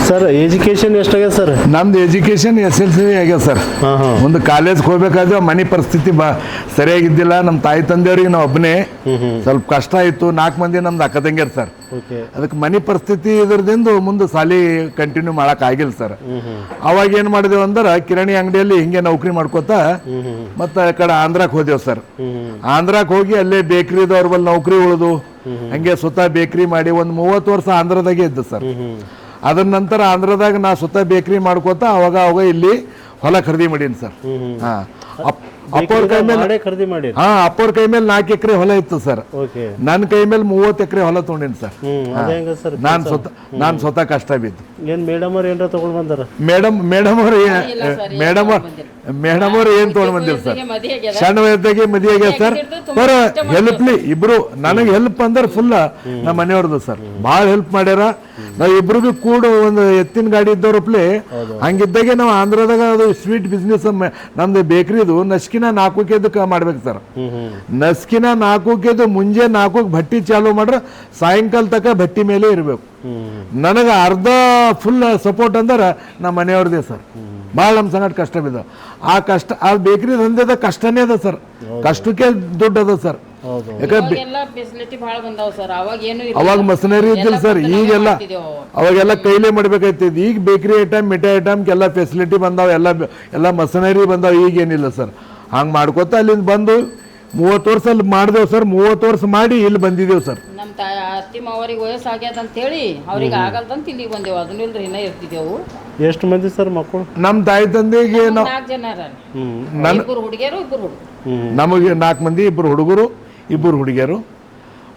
Sir education ಎಷ್ಟಾಗ್ಯದ sir? ನಮ್ದು education SLC ಆಗ್ಯದ ಸರ್. ಒಂದು ಕಾಲೇಜ್ಗೆ ಹೋಗ್ಬೇಕಾದ್ರೆ ಮನೆ ಪರಿಸ್ಥಿತಿ ಸರಿಯಾಗಿದ್ದಿಲ್ಲ. ನಮ್ಮ ತಾಯಿ ತಂದೆಯವ್ರಿಗೆ ನಾವು ಒಬ್ಬನೇ, ಸ್ವಲ್ಪ ಕಷ್ಟ ಆಯಿತು. 4 ಮಂದಿ ನಮ್ದು ಅಕ್ಕ ತಂಗಿಯರು ಸರ್. ಅದಕ್ಕೆ ಮನೆ ಪರಿಸ್ಥಿತಿ ಇದ್ರದಿಂದ ಮುಂದೆ ಸಾಲಿ ಕಂಟಿನ್ಯೂ ಮಾಡೋಕ್ಕಾಗಿಲ್ಲ ಸರ್. ಅವಾಗ ಏನು ಮಾಡಿದೆವು ಅಂದ್ರೆ ಕಿರಾಣಿ ಅಂಗಡಿಯಲ್ಲಿ ಹಿಂಗೆ ನೌಕರಿ ಮಾಡ್ಕೋತ ಮತ್ತು ಆ ಕಡೆ ಆಂಧ್ರಕ್ಕೆ ಹೋದೆವು ಸರ್. ಆಂಧ್ರಕ್ಕೆ ಹೋಗಿ ಅಲ್ಲೇ ಬೇಕ್ರಿದವ್ರ ಬಲ್ಲಿ ನೌಕರಿ ಉಳಿದು ಹಂಗೆ ಸ್ವತಃ ಬೇಕ್ರಿ ಮಾಡಿ ಒಂದು 30 ವರ್ಷ ಆಂಧ್ರದಾಗೆ ಇದ್ದು ಸರ್. ಅದ್ರ ನಂತರ ಆಂಧ್ರದಾಗ ನಾ ಸ್ವತಃ ಬೇಕ್ರಿ ಮಾಡ್ಕೋತ ಅವಾಗ ಇಲ್ಲಿ ಹೊಲ ಖರೀದಿ ಮಾಡೀನಿ ಸರ್. ಅಪ್ಪವ್ರ ಕೈ ಮೇಲೆ ಖರೀದಿ ಮಾಡಿ ಅಪ್ಪವ್ರ ಕೈ ಮೇಲೆ 4 ಎಕರೆ ಹೊಲ ಇತ್ತು ಸರ್. ನನ್ನ ಕೈ ಮೇಲೆ 30 ಎಕರೆ ಹೊಲ ತೊಗೊಂಡಿನಿ ಸರ್. ನಾನು ಸ್ವತಃ ಕಷ್ಟ ಬಿದ್ದು. ಏನ್ ಮೇಡಮ್ ಅವ್ರು ಏನಾರ ತಗೊಂಡ್ ಬಂದಾರ? ಮೇಡಮ್ ಅವ್ರು ಏನ್ ತೊಗೊಂಡ್ ಬಂದಿಲ್ಲ ಸರ್. ಸಣ್ಣ ವಯಸ್ಸಿಗೆ ಮದುವೆ ಆಗ್ಯಾದ ಸರ್. ಬರ ಹೆಲ್ಪ್ಲಿ ಇಬ್ರು ನನಗೆ ಹೆಲ್ಪ್ ಅಂದ್ರೆ ಫುಲ್ ನಮ್ಮ ಮನೆಯವ್ರದ್ದು ಸರ್. ಭಾಳ ಹೆಲ್ಪ್ ಮಾಡ್ಯಾರ. ನಾವು ಇಬ್ರಿಗೂ ಕೂಡ ಒಂದು ಎತ್ತಿನ ಗಾಡಿ ಇದ್ದವ್ರಪ್ಲೆ ಹಂಗಿದ್ದಾಗೆ ನಾವು ಆಂಧ್ರದಾಗ ಅದು ಸ್ವೀಟ್ ಬಿಸ್ನೆಸ್ ನಮ್ದು ಬೇಕ್ರಿದು ನಸ್ಕಿನ 4 ಮಾಡ್ಬೇಕು ಸರ್. ನಸ್ಕಿನ 4 ಮುಂಜೆ 4 ಭಟ್ಟಿ ಚಾಲು ಮಾಡ್ರೆ ಸಾಯಂಕಾಲ ತನಕ ಭಟ್ಟಿ ಮೇಲೆ ಇರಬೇಕು. ನನಗೆ ಅರ್ಧ ಫುಲ್ ಸಪೋರ್ಟ್ ಅಂದ್ರೆ ನಮ್ಮ ಮನೆಯವ್ರದೇ ಸರ್. ಭಾಳ ನಮ್ಮ ಸಂಗಟ ಕಷ್ಟ ಬಿದ್ದ. ಆ ಬೇಕ್ರಿ ದಂಧೆದ ಕಷ್ಟನೇ ಅದ ಸರ್. ಕಷ್ಟಕ್ಕೆ ದುಡ್ಡು ಅದ ಸರ್. ಅವಾಗ ಮಷನರಿ ಇದ್ದಿಲ್ಲ ಸರ್. ಈಗೆಲ್ಲ ಅವಾಗೆಲ್ಲ ಕೈಲೇ ಮಾಡ್ಬೇಕಾಯ್ತದ. ಈಗ ಬೇಕ್ರಿ ಐಟಮ್ ಮಿಠಾಯಿ ಐಟಮ್ಗೆಲ್ಲ ಫೆಸಿಲಿಟಿ ಬಂದಾವ, ಎಲ್ಲ ಮಷನರಿ ಬಂದಾವ. ಈಗೇನಿಲ್ಲ ಸರ್. ಹಂಗೆ ಮಾಡ್ಕೋತ ಅಲ್ಲಿಂದ ಬಂದು 30 ವರ್ಷ ಅಲ್ಲಿ ಮಾಡಿದೆವು ಸರ್. 30 ವರ್ಷ ಮಾಡಿ ಇಲ್ಲಿ ಬಂದಿದ್ದೇವೆ ಸರ್. ನಮ್ಮ ಅತ್ತಿಮ್ಮವ್ರಿಗೆ ವಯಸ್ಸಾಗ್ಯದ ಅಂತ ಹೇಳಿ ಅವ್ರಿಗೆ ಆಗಲ್ದಂತ ಇಲ್ಲಿಗೆ ಬಂದೆವು. ಅದನ್ನ ಇಲ್ರಿ ಇನ್ನೂ ಇರ್ತಿದ್ದೆವು. ಎಷ್ಟು ಮಂದಿ ಸರ್ ಮಕ್ಕಳು? ನಮ್ಮ ತಾಯಿ ತಂದೆಗೆ 4 ಜನ, 2 ಹುಡುಗಿಯರು 2 ಹುಡುಗರು. ನಮಗೆ 4 ಮಂದಿ, 2 ಹುಡುಗರು 2 ಹುಡುಗಿಯರು.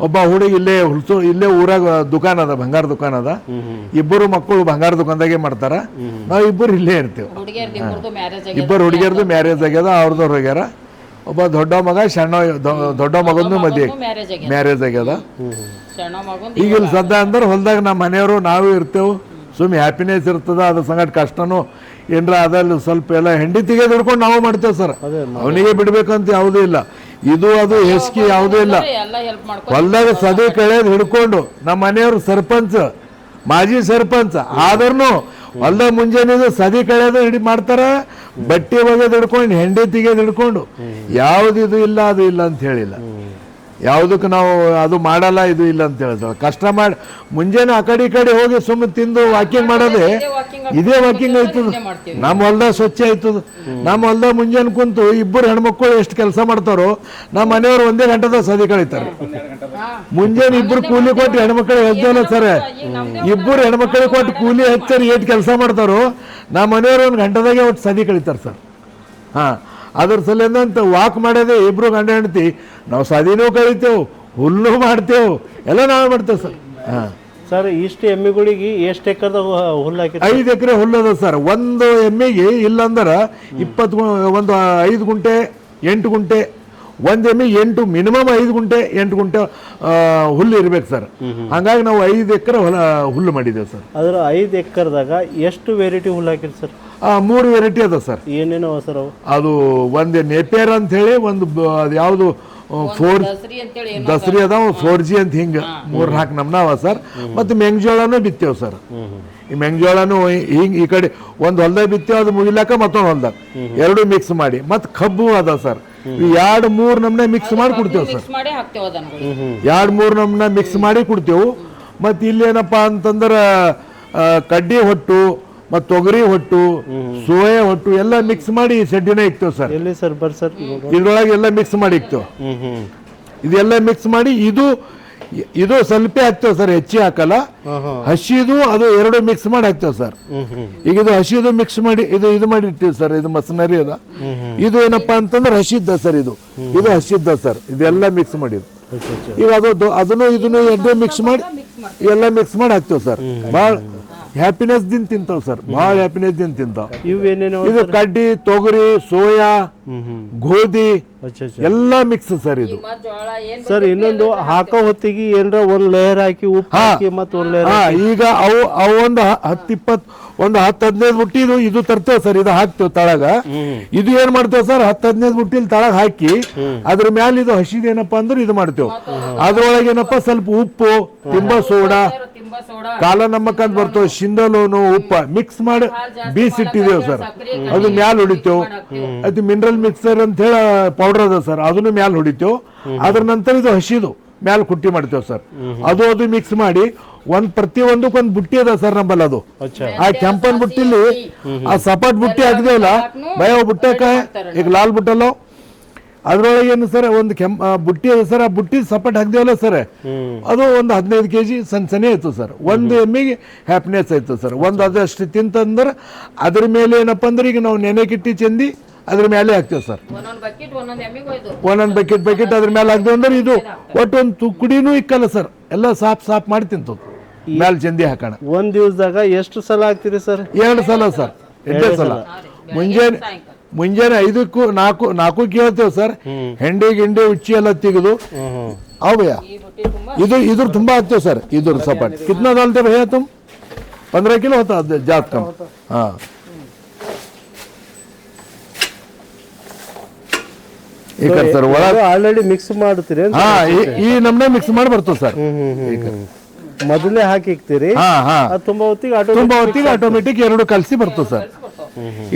ಒಬ್ಬ ಹುಡುಗಿ ಇಲ್ಲೇ ಊರಾಗ ದುಕಾನ್ ಅದ, ಬಂಗಾರ ದುಕಾನ್ ಅದ. 2 ಮಕ್ಕಳು ಬಂಗಾರ ದುಕಾನ್ದಾಗೆ ಮಾಡ್ತಾರ. ನಾವು 2 ಇಲ್ಲೇ ಇರ್ತೇವೆ. 2 ಹುಡುಗಿಯರ್ದು ಮ್ಯಾರೇಜ್ ಆಗ್ಯದ, ಅವ್ರದವ್ರು ಹೋಗ್ಯಾರ. ಒಬ್ಬ ದೊಡ್ಡ ಮಗ, ದೊಡ್ಡ ಮಗಂದು ಮದುವೆ ಮ್ಯಾರೇಜ್ ಆಗ್ಯದ. ಈಗ ಇಲ್ಲಿ ಸದ್ದ ಅಂದ್ರೆ ಹೊಲ್ದಾಗ ನಮ್ಮ ಮನೆಯವರು ನಾವು ಇರ್ತೇವೆ. ಸುಮ್ಮನೆ ಹ್ಯಾಪಿನೆಸ್ ಇರ್ತದ. ಅದ್ರ ಸಂಗಟ ಕಷ್ಟನೂ ಏನ್ರ ಅದಲ್ಲಿ ಸ್ವಲ್ಪ ಎಲ್ಲ ಹೆಂಡತಿಗೆ ದುಡ್ಕೊಂಡು ನಾವು ಮಾಡ್ತೇವೆ ಸರ್. ಅವನಿಗೆ ಬಿಡ್ಬೇಕಂತ ಯಾವುದೂ ಇಲ್ಲ. ಇದು ಅದು ಹೆಸ್ಕಿ ಯಾವುದೂ ಇಲ್ಲ. ಹೊಲ್ದಾಗ ಸದಿ ಕಳೆದು ಹಿಡ್ಕೊಂಡು ನಮ್ಮ ಮನೆಯವ್ರು ಸರ್ಪಂಚ್, ಮಾಜಿ ಸರ್ಪಂಚ್ ಆದ್ರೂ ಹೊಲ್ದಾಗ ಮುಂಜಾನೆ ಸದಿ ಕಳೆದು ಮಾಡ್ತಾರ. ಬಟ್ಟೆ ಒಗೆದು ಹಿಡ್ಕೊಂಡು ಹೆಂಡತಿಗೆ ಹಿಡ್ಕೊಂಡು ಯಾವ್ದು ಇಲ್ಲ ಅದು ಇಲ್ಲ ಅಂತ ಹೇಳಿಲ್ಲ. ಯಾವುದಕ್ಕೆ ನಾವು ಅದು ಮಾಡಲ್ಲ ಇದು ಇಲ್ಲ ಅಂತ ಹೇಳ್ತಾರೆ. ಕಷ್ಟ ಮಾಡಿ ಮುಂಜಾನೆ ಆ ಕಡೆ ಈ ಕಡೆ ಹೋಗಿ ಸುಮ್ಮನೆ ತಿಂದು ವಾಕಿಂಗ್ ಮಾಡೋದೇ ಇದೇ ವಾಕಿಂಗ್ ಆಯ್ತದ. ನಮ್ಮ ಹೊಲ್ದಾಗ ಸ್ವಚ್ಛ ಆಯ್ತದ. ನಮ್ಮ ಹೊಲ್ದಾಗ ಮುಂಜಾನೆ ಕುಂತು 2 ಹೆಣ್ಮಕ್ಳು ಎಷ್ಟು ಕೆಲಸ ಮಾಡ್ತಾರೋ ನಮ್ಮ ಮನೆಯವರು 1 ಗಂಟೆದಾಗ ಸದಿ ಕಳೀತಾರೆ. ಮುಂಜಾನೆ 2 ಕೂಲಿ ಕೊಟ್ಟು ಹೆಣ್ಮಕ್ಳು ಎದ್ದಲ್ಲ ಸರ್. 2 ಹೆಣ್ಮಕ್ಳಿಗೆ ಕೊಟ್ಟು ಕೂಲಿ ಹಚ್ಚರಿ ಎಷ್ಟು ಕೆಲಸ ಮಾಡ್ತಾರೋ ನಮ್ಮ ಮನೆಯವರು 1 ಗಂಟೆದಾಗೆ ಒಟ್ಟು ಸದಿ ಕಳೀತಾರೆ ಸರ್. ಅದ್ರ ಸಲಿಂದಂತ ವಾಕ್ ಮಾಡೋದೇ 2 ಗಂಡ ಹೆಂಡತಿ. ನಾವು ಸದಿನೂ ಕಳಿತೇವೆ, ಹುಲ್ಲು ಮಾಡ್ತೇವೆ, ಎಲ್ಲ ನಾವು ಮಾಡ್ತೇವೆ ಸರ್. ಸರ್ ಇಷ್ಟು ಎಮ್ಮೆಗಳಿಗೆ ಎಷ್ಟು ಎಕರೆದಾಗ ಹುಲ್ಲು ಹಾಕಿ? 5 ಎಕರೆ ಹುಲ್ಲು ಅದ ಸರ್. ಒಂದು ಎಮ್ಮೆಗೆ ಇಲ್ಲಂದ್ರೆ 5 ಗುಂಟೆ 8 ಗುಂಟೆ. ಒಂದು ಎಮ್ಮೆ ಮಿನಿಮಮ್ 5 ಗುಂಟೆ 8 ಗುಂಟೆ ಹುಲ್ಲು ಇರ್ಬೇಕು ಸರ್. ಹಂಗಾಗಿ ನಾವು 5 ಎಕರೆ ಹುಲ್ಲು ಮಾಡಿದ್ದೇವೆ ಸರ್. ಅದ್ರ 5 ಎಕರೆದಾಗ ಎಷ್ಟು ವೆರೈಟಿ ಹುಲ್ಲು ಹಾಕಿರಿ ಸರ್? 3 ವೆರೈಟಿ ಅದ ಸರ್. ಏನೇನೋ ಸರ್ ಅವು? ಅದು ಒಂದು ನೇಪಿಯರ್ ಅಂತ ಹೇಳಿ, ಒಂದು ಅದು ಯಾವುದು ದಸರಿ ಅದಾವ, 4G ಅಂತ ಹಿಂಗೆ 3-4 ನಮ್ನ ಅವ ಸರ್. ಮತ್ತು ಮೆಂಗ್ಜೋಳನೂ ಬಿತ್ತೇವೆ ಸರ್. ಈ ಮೆಂಗ್ಜೋಳನು ಹಿಂಗೆ ಈ ಕಡೆ ಒಂದು ಹೊಲ್ದಾಗ ಬಿತ್ತೇವೆ, ಅದು ಮುಗಿಲಾಕ ಮತ್ತೊಂದು ಹೊಲ್ದಾಗ 2 ಮಿಕ್ಸ್ ಮಾಡಿ. ಮತ್ತು ಕಬ್ಬು ಅದ ಸರ್. 2-3 ನಮ್ನೆ ಮಿಕ್ಸ್ ಮಾಡಿ ಕೊಡ್ತೇವೆ ಸರ್. 2-3 ನಮ್ನ ಮಿಕ್ಸ್ ಮಾಡಿ ಕೊಡ್ತೇವೆ. ಮತ್ತು ಇಲ್ಲೇನಪ್ಪ ಅಂತಂದ್ರೆ ಕಡ್ಡಿ ಹೊಟ್ಟು ಮತ್ತು ತೊಗರಿ ಹೊಟ್ಟು, ಸೋಯಾ ಹೊಟ್ಟು ಎಲ್ಲ ಮಿಕ್ಸ್ ಮಾಡಿ ಸೆಡ್ಡಿನ ಇಕ್ತೇವೆ ಸರ್. ಎಲ್ಲಿ ಸರ್ ಬರ್ ಸರ್ ಇದ್ರೊಳಗೆ ಎಲ್ಲ ಮಿಕ್ಸ್ ಮಾಡಿ ಇಕ್ತೇವೆ. ಇದೆಲ್ಲ ಮಿಕ್ಸ್ ಮಾಡಿ ಇದು ಸ್ವಲ್ಪ ಹಾಕ್ತೇವೆ ಸರ್, ಹೆಚ್ಚಿ ಹಾಕಲ್ಲ. ಹಸಿದು ಅದು 2 ಮಿಕ್ಸ್ ಮಾಡಿ ಹಾಕ್ತೇವೆ ಸರ್. ಈಗ ಇದು ಹಸಿದು ಮಿಕ್ಸ್ ಮಾಡಿ ಇದು ಮಾಡಿ ಇರ್ತೀವಿ ಸರ್. ಇದು ಮಸನರಿ ಅದ. ಇದು ಏನಪ್ಪಾ ಅಂತಂದ್ರೆ ಹಸಿದ್ದ ಸರ್. ಇದು ಹಸಿದ್ದ ಸರ್. ಇದೆಲ್ಲ ಮಿಕ್ಸ್ ಮಾಡಿದ್ದು. ಈಗ ಅದನ್ನು ಇದನ್ನು 2 ಮಿಕ್ಸ್ ಮಾಡಿ ಎಲ್ಲ ಮಿಕ್ಸ್ ಮಾಡಿ ಹಾಕ್ತೇವೆ ಸರ್. ಭಾಳ ಹ್ಯಾಪಿನೆಸ್ ದಿಂದ ತಿಂತಾವ್ ಸರ್, ಭಾಳ ಹ್ಯಾಪಿನೆಸ್ ದಿಂದ ತಿಂತಾವ್. ಇವೇನೇನು ಇದು ಕಡ್ಡಿ, ತೊಗರಿ, ಸೋಯಾ, ಗೋಧಿ ಎಲ್ಲ ಮಿಕ್ಸ್ ಸರ್ ಇದು. ಸರ್ ಇನ್ನೊಂದು ಹಾಕೋ ಹೊತ್ತಿಗೆ ಏನ್ರ ಒಂದ್ ಲೇಯರ್ ಹಾಕಿ ಉಪ್ಪು ಹಾಕಿ ಮತ್ತೆ ಒಂದ್ ಲೇಯರ್ ಈಗ ಅವು ಒಂದು 10-15 ಬುಟ್ಟಿ ಇದು ತರ್ತೇವೆ ಸರ್, ಇದು ಹಾಕ್ತೇವೆ ತಳಗ. ಇದು ಏನ್ ಮಾಡ್ತೇವೆ ಸರ್, 10-15 ಬುಟ್ಟಿಲ್ ತಳಗ ಹಾಕಿ ಅದ್ರ ಮ್ಯಾಲ ಇದು ಹಸಿದೇನಪ್ಪ ಅಂದ್ರೆ ಇದು ಮಾಡ್ತೇವೆ. ಅದ್ರೊಳಗೆ ಏನಪ್ಪ ಸ್ವಲ್ಪ ಉಪ್ಪು, ತಿಂಬ ಸೋಡಾ, ಕಾಲ ನಮ್ಮಕ್ಕ ಅಂತ ಬರ್ತೇವೆ, ಶಿಂದಲೋನು, ಉಪ್ಪ ಮಿಕ್ಸ್ ಮಾಡಿ ಬೀಸಿಟ್ಟಿದ್ದೇವೆ ಸರ್. ಅದು ಮ್ಯಾಲ ಹೊಡಿತೇವೆ. ಅದು ಮಿನರಲ್ ಮಿಕ್ಸರ್ ಅಂತ ಹೇಳಿ ಪೌಡರ್ ಅದ ಸರ್, ಅದನ್ನು ಮ್ಯಾಲ ಹೊಡಿತೇವೆ. ಅದ್ರ ನಂತರ ಇದು ಹಸಿದು ಮ್ಯಾಲ ಕುಟ್ಟಿ ಮಾಡ್ತೇವೆ ಸರ್. ಅದು ಮಿಕ್ಸ್ ಮಾಡಿ ಪ್ರತಿಯೊಂದಕ್ಕೊಂದು ಬುಟ್ಟಿ ಅದ ಸರ್ ನಮ್ಮಲ್ಲಿ. ಅದು ಆ ಕೆಂಪನ್ ಬುಟ್ಟಿಲಿ ಆ ಸಪಾಟ್ ಬುಟ್ಟಿ ಹಾಕಿದೇವಲ್ಲ ಬಯ ಬುಟ್ಟಕ, ಈಗ ಲಾಲ್ ಬುಟ್ಟಲ್ಲೋ ಅದ್ರೊಳಗೆ ಏನು ಸರ್ ಒಂದು ಬುಟ್ಟಿ ಅದ ಸರ್. ಆ ಬುಟ್ಟಿ ಸಪಾಟ್ ಹಾಕಿದೇವಲ್ಲ ಸರ್, ಅದು ಒಂದು 15 kg ಸಣ್ಣ ಆಯ್ತು ಸರ್. ಒಂದು ಎಮ್ಮಿಗೆ ಹ್ಯಾಪಿನೆಸ್ ಆಯ್ತು ಸರ್. ಒಂದು ಅದಷ್ಟು ತಿಂತಂದ್ರೆ ಅದ್ರ ಮೇಲೆ ಏನಪ್ಪ ಅಂದ್ರೆ ಈಗ ನಾವು ನೆನೆಕಿಟ್ಟಿ ಚೆಂದಿ ಅದ್ರ ಮೇಲೆ ಹಾಕ್ತೇವೆ ಸರ್. ಒಂದೊಂದು ಬಕೆಟ್ ಅದ್ರ ಮೇಲೆ ಹಾಕ್ತೇವೆ ಅಂದ್ರೆ ಇದು ಒಟ್ಟು ಒಂದು ಕುಡಿನೂ ಇಕ್ಕಲ್ಲ ಸರ್, ಎಲ್ಲ ಸಾಫ್ ಮಾಡಿ ತಿಂತದ್ದು ಮ್ಯಾಲ ಚಂದಿ ಹಾಕೋಣ. ಒಂದ್ ದಿವಸದಾಗ ಎಷ್ಟು ಸಲ ಹಾಕ್ತಿರಿ ಸರ್? 2 ಸಲ ಸರ್, 2 ಸಲ. ಮುಂಜಾನೆ 5ಕ್ಕೂ 4ಕ್ಕೆ ಹೇಳ್ತೇವೆ ಸರ್. ಗಿಂಡಿ ಉಚ್ಚಿ ಎಲ್ಲ ತೆಗೆದು ಅವಯ್ಯ ಇದ್ರ ತುಂಬಾ ಹಾಕ್ತೇವೆ ಸರ್. ಇದ್ರ ಸಪಾಟ್ ಕಿತ್ನಾ डालते भैया तुम? 15 किलो होता जात कम. हाँ ಸರ್ ಒಳಗೆ ಆಲ್ರೆಡಿ ಮಿಕ್ಸ್ ಮಾಡ್ತೀರಿ? ಈ ನಮ್ನೆ ಮಿಕ್ಸ್ ಮಾಡಿ ಬರ್ತದೆ ಸರ್. ಮೊದಲೇ ಹಾಕಿ ಇಕ್ತೀರಿ, ತುಂಬಾ ಹೊತ್ತಿಗೆ ಆಟೋಮೆಟಿಕ್ 2 ಕಲಸಿ ಬರ್ತದೆ ಸರ್.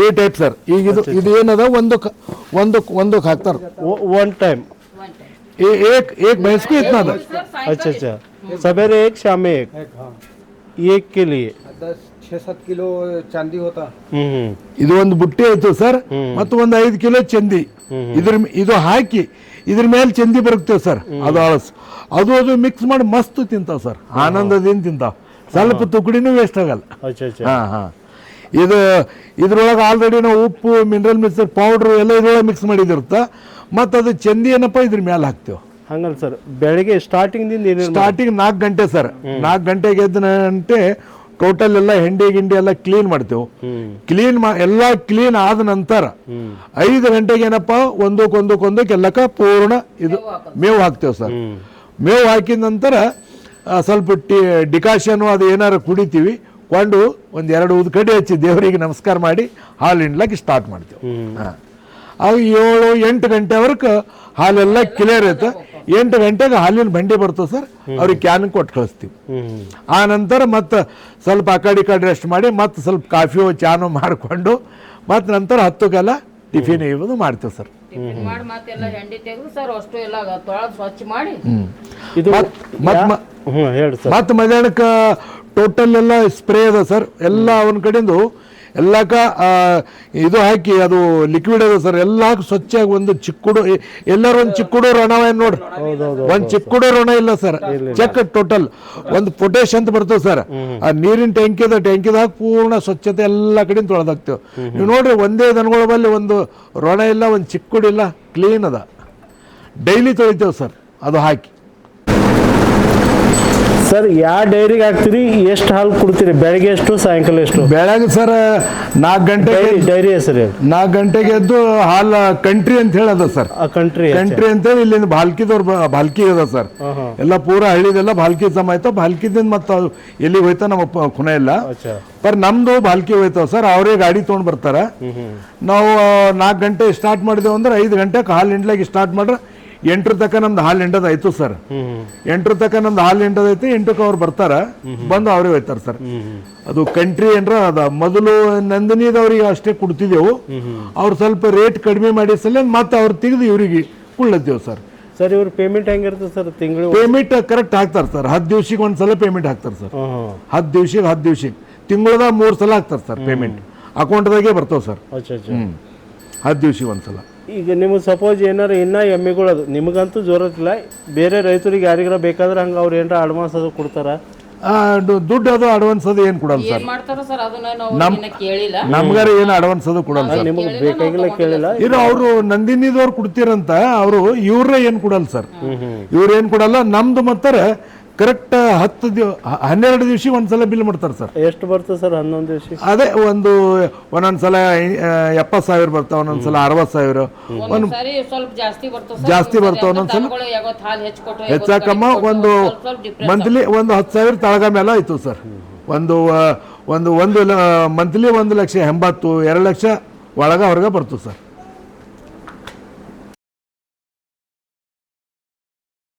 ಈ ಟೈಪ್ ಸರ್. ಈಗ ಇದು ಏನದ ಒಂದಕ್ಕೆ ಹಾಕ್ತಾರ ಒನ್ ಟೈಮ್. एक भैंस को इतना था. अच्छा सवेरे 1 शाम में 1 के लिए 6-7 किलो चांदी होता. ಇದು ಒಂದು ಬುಟ್ಟಿ ಆಯ್ತು ಸರ್. ಮತ್ತು ಒಂದು 5 ಕಿಲೋ ಚಂದಿ ಇದು ಹಾಕಿ ಇದ್ರ ಮೇಲೆ ಚಂದಿ ಬರುತ್ತೇವೆ ಸರ್. ಅದು ಮಿಕ್ಸ್ ಮಾಡಿ ಮಸ್ತ್ ತಿಂತಾವ್ ಸರ್, ಆನಂದದಿಂದ ತಿಂತಾವ್. ಸ್ವಲ್ಪ ತುಕಡಿನೂ ವೇಸ್ಟ್ ಆಗಲ್ಲ. ಇದ್ರೊಳಗೆ ಆಲ್ರೆಡಿ ನಾವು ಉಪ್ಪು, ಮಿನರಲ್ ಮಿಕ್ಸರ್ ಪೌಡ್ರು ಎಲ್ಲ ಇದ್ರೊಳಗೆ ಮಿಕ್ಸ್ ಮಾಡಿದಿರುತ್ತ. ಮತ್ತು ಅದು ಚಂದಿ ಏನಪ್ಪ ಇದ್ರ ಮೇಲೆ ಹಾಕ್ತೇವೆ. ಹಂಗಲ್ಲ ಸರ್, ಬೆಳಗ್ಗೆ ಸ್ಟಾರ್ಟಿಂಗ್ 4 ಗಂಟೆ ಸರ್. 4 ಗಂಟೆಗೆ ಎದ್ದಂತೆ ಟೋಟಲ್ ಎಲ್ಲ ಗಿಂಡಿ ಎಲ್ಲ ಕ್ಲೀನ್ ಮಾಡ್ತೇವೆ. ಎಲ್ಲ ಕ್ಲೀನ್ ಆದ ನಂತರ 5 ಗಂಟೆಗೆ ಏನಪ್ಪ ಒಂದಕ್ಕೊಂದಕ್ಕೆ ಎಲ್ಲಕ್ಕ ಪೂರ್ಣ ಇದು ಮೇವು ಹಾಕ್ತೇವೆ ಸರ್. ಮೇವು ಹಾಕಿದ ನಂತರ ಸ್ವಲ್ಪ ಡಿಕಾಷನು ಅದು ಏನಾರು ಕುಡಿತೀವಿ. ಕೊಂಡು ಒಂದು 2 ಉದ್ಕಡ್ಡಿ ಹಚ್ಚಿ ದೇವರಿಗೆ ನಮಸ್ಕಾರ ಮಾಡಿ ಹಾಲು ಹಿಂಡ್ಲಕ್ಕೆ ಸ್ಟಾರ್ಟ್ ಮಾಡ್ತೇವೆ. ಅವು 7-8 ಗಂಟೆವರೆಗೆ ಹಾಲೆಲ್ಲ ಕ್ಲಿಯರ್ ಐತೆ. 8 ಗಂಟೆಗೆ ಹಾಲಿನ ಬಂಡಿ ಬರ್ತದೆ ಸರ್, ಅವ್ರಿಗೆ ಕ್ಯಾನ್ ಕೊಟ್ಟು ಕಳಿಸ್ತೀವಿ. ಆ ನಂತರ ಮತ್ತೆ ಸ್ವಲ್ಪ ಆ ಕಡೆ ರೆಸ್ಟ್ ಮಾಡಿ ಮತ್ತೆ ಸ್ವಲ್ಪ ಕಾಫಿಯೋ ಚಾನೋ ಮಾಡಿಕೊಂಡು ಮತ್ತೆ ನಂತರ 10ಕ್ಕೆಲ್ಲ ಟಿಫಿನ್ ಇವುದು ಮಾಡ್ತೇವೆ ಸರ್. ಮತ್ತೆ ಮಧ್ಯಾಹ್ನಕ್ಕೆ ಟೋಟಲ್ ಎಲ್ಲ ಸ್ಪ್ರೇ ಅದ ಸರ್. ಎಲ್ಲ ಅವನ ಕಡೆಯಿಂದ ಎಲ್ಲಕ್ಕ ಇದು ಹಾಕಿ ಅದು ಲಿಕ್ವಿಡ್ ಅದ ಸರ್. ಎಲ್ಲ ಸ್ವಚ್ಛಾಗಿ ಒಂದು ಚಿಕ್ಕುಡು ಎಲ್ಲರೂ ಒಂದು ಚಿಕ್ಕುಡು ಋಣವ ನೋಡ್ರಿ, ಒಂದು ಚಿಕ್ಕುಡು ಋಣ ಇಲ್ಲ ಸರ್. ಚೆಕ್ ಟೋಟಲ್ ಒಂದು ಪೊಟ್ಯಾಶ್ ಅಂತ ಬರ್ತದೆ ಸರ್. ಆ ನೀರಿನ ಟ್ಯಾಂಕಿದಾಗ ಪೂರ್ಣ ಸ್ವಚ್ಛತೆ ಎಲ್ಲ ಕಡೆ ತೊಳೆದಾಕ್ತೇವೆ. ನೀವು ನೋಡ್ರಿ ಒಂದೇ ದನಗಳ ಬಲ್ಲಿ ಒಂದು ಋಣ ಇಲ್ಲ, ಒಂದು ಚಿಕ್ಕುಡು ಇಲ್ಲ, ಕ್ಲೀನ್ ಅದ. ಡೈಲಿ ತೊಳಿತೇವೆ ಸರ್ ಅದು ಹಾಕಿ. ಸರ್ ಯಾವ ಡೈರಿಗೆ ಹಾಕ್ತೀರಿ? ಎಷ್ಟು ಹಾಲು ಕೊಡ್ತೀರಿ? ಬೆಳಗ್ಗೆ ಎಷ್ಟು, ಸಾಯಂಕಾಲ ಎಷ್ಟು? ಬೆಳಗ್ಗೆ ಸರ್ 4 ಗಂಟೆಗೆ ಡೈರಿ ಹೆಸರು 4 ಗಂಟೆಗೆ ಎದ್ದು ಹಾಲು ಕಂಟ್ರಿ ಅಂತ ಹೇಳದ ಸರ್. ಕಂಟ್ರಿ ಅಂತೇಳಿ ಇಲ್ಲಿಂದ ಭಾಲ್ಕಿ ಅದ ಸರ್. ಎಲ್ಲ ಪೂರ ಹಳ್ಳಿದೆಲ್ಲ ಭಾಲ್ಕಿ ಸಮಾಯ್ತಾವ. ಭಾಲ್ಕಿದಿಂದ ಮತ್ತೆ ಎಲ್ಲಿಗೆ ಹೋಯ್ತಾ ನಮ್ಮ ಖುನ ಇಲ್ಲ. ಪರ್ ನಮ್ದು ಭಾಲ್ಕಿ ಹೋಯ್ತಾವ ಸರ್. ಅವರೇ ಗಾಡಿ ತೊಗೊಂಡು ಬರ್ತಾರ. ನಾವು 4 ಗಂಟೆ ಸ್ಟಾರ್ಟ್ ಮಾಡಿದೆವು ಅಂದ್ರೆ 5 ಗಂಟೆಗೆ ಹಾಲು ಹಿಂಡ್ಲಾಗಿ ಸ್ಟಾರ್ಟ್ ಮಾಡ್ರೆ 8 ತನಕ ನಮ್ದು ಹಾಲು ಹಿಂಡೋದಾಯ್ತು ಸರ್. 8 ತನಕ ನಮ್ದು ಹಾಲು ಹಿಂಡೋದೈತಿ. 8ಕ್ಕೆ ಅವ್ರು ಬರ್ತಾರ, ಬಂದು ಅವರೇ ಹೋಯ್ತಾರ ಸರ್. ಅದು ಕಂಟ್ರಿ ಏನ್ರ ಅದ. ಮೊದಲು ನಂದಿನಿದವ್ರಿಗೆ ಅಷ್ಟೇ ಕೊಡ್ತಿದ್ದೆವು. ಅವ್ರು ಸ್ವಲ್ಪ ರೇಟ್ ಕಡಿಮೆ ಮಾಡಿ ಸಲ ಮತ್ತೆ ಅವ್ರು ತೆಗೆದು ಇವ್ರಿಗೆ ಕುಳ್ಳತ್ತೇವು ಸರ್. ಸರ್ ಇವ್ರ ಪೇಮೆಂಟ್ ಹೆಂಗಿರುತ್ತೆ ಸರ್? ತಿಂಗಳು ಪೇಮೆಂಟ್ ಕರೆಕ್ಟ್ ಹಾಕ್ತಾರೆ ಸರ್. 10 ದಿವ್ಸಕ್ಕೆ ಒಂದ್ಸಲ ಪೇಮೆಂಟ್ ಹಾಕ್ತಾರೆ ಸರ್. 10 ದಿವ್ಸಕ್ಕೆ ತಿಂಗಳದಾಗ 3 ಸಲ ಹಾಕ್ತಾರೆ ಸರ್ ಪೇಮೆಂಟ್. ಅಕೌಂಟ್ದಾಗೆ ಬರ್ತಾವ ಸರ್. 10 ದಿವ್ಸಕ್ಕೆ ಒಂದ್ಸಲ. ಈಗ ನಿಮಗೆ ಸಪೋಸ್ ಏನಾರು ಇನ್ನೂ ಎಮ್ಮೆಗಳು ಅದು ನಿಮಗಂತೂ ಜೋರತ್ತಿಲ್ಲ, ಬೇರೆ ರೈತರಿಗೆ ಯಾರಿಗಾರ ಬೇಕಾದ್ರೆ ಹಂಗೆ ಅವ್ರು ಏನಾರ ಅಡ್ವಾನ್ಸ್ ಅದು ಕೊಡ್ತಾರ? ದುಡ್ಡು ಅದು ಅಡ್ವಾನ್ಸ್ ಅದು ಏನು ಕೊಡಲ್ಲ ಸರ್. ನಮ್ಗಾರ ಏನು ಅಡ್ವಾನ್ಸ್ ಅದು ಕೊಡಲ್ಲ ಸರ್. ನಿಮಗೆ ಬೇಕಾಗಿಲ್ಲ, ಕೇಳಿಲ್ಲ. ಇದು ಅವರು ನಂದಿನಿದವ್ರು ಕೊಡ್ತೀರಂತ ಅವರು ಇವ್ರ ಏನು ಕೊಡಲ್ಲ ಸರ್. ಇವ್ರು ಏನು ಕೊಡಲ್ಲ. ನಮ್ದು ಮತ್ತೆ ಕರೆಕ್ಟ್ 12 ದಿವಸ ಒಂದ್ಸಲ ಬಿಲ್ ಮಾಡ್ತಾರೆ ಸರ್. ಎಷ್ಟು ಬರ್ತದೆ ಸರ್ 11 ದಿವಸ? ಅದೇ ಒಂದೊಂದ್ಸಲ 70,000 ಬರ್ತಾವ, ಒಂದೊಂದ್ಸಲ 60,000, ಒಂದ್ಸರಿ ಸ್ವಲ್ಪ ಜಾಸ್ತಿ ಬರ್ತಾವ ಜಾಸ್ತಿ ಬರ್ತಾವ, ಒಂದೊಂದ್ಸಲ ಹಾಲು ಹೆಚ್ಚು ಹೆಚ್ಚಾಕಮ್ಮ ಒಂದು ಮಂತ್ಲಿ 10,000 ತಳಗ ಮೇಲೆ ಆಯ್ತು ಸರ್. ಒಂದು ಮಂತ್ಲಿ 1,80,000 2 ಲಕ್ಷ ಒಳಗ ಹೊರಗೆ ಬರ್ತದೆ ಸರ್.